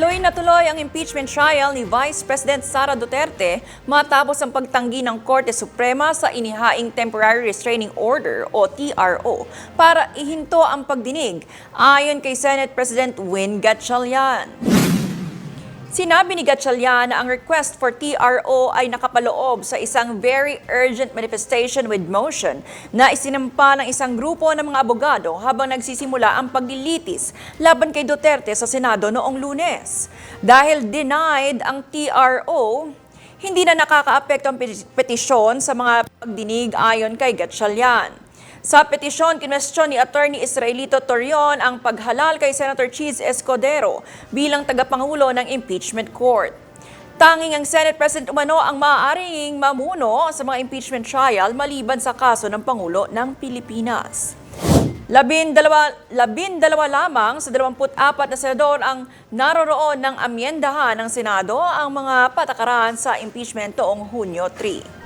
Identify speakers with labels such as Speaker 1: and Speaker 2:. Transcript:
Speaker 1: Tuloy ang impeachment trial ni Vice President Sara Duterte matapos ang pagtanggi ng Korte Suprema sa inihaing Temporary Restraining Order o TRO para ihinto ang pagdinig ayon kay Senate President Win Gatchalian. Sinabi ni Gatchalian na ang request for TRO ay nakapaloob sa isang very urgent manifestation with motion na isinampa ng isang grupo ng mga abogado habang nagsisimula ang paglilitis laban kay Duterte sa Senado noong Lunes. Dahil denied ang TRO, hindi na nakakaapekto ang petisyon sa mga pagdinig ayon kay Gatchalian. Sa petisyon, kinwestiyon ni Attorney Israelito Torion ang paghalal kay Senator Cheese Escudero bilang tagapangulo ng impeachment court. Tanging ang Senate President umano ang maaaring mamuno sa mga impeachment trial maliban sa kaso ng Pangulo ng Pilipinas. 12 lamang sa 24 na senador ang naroroon ng amyendahan ng Senado ang mga patakaran sa impeachment noong Hunyo 3.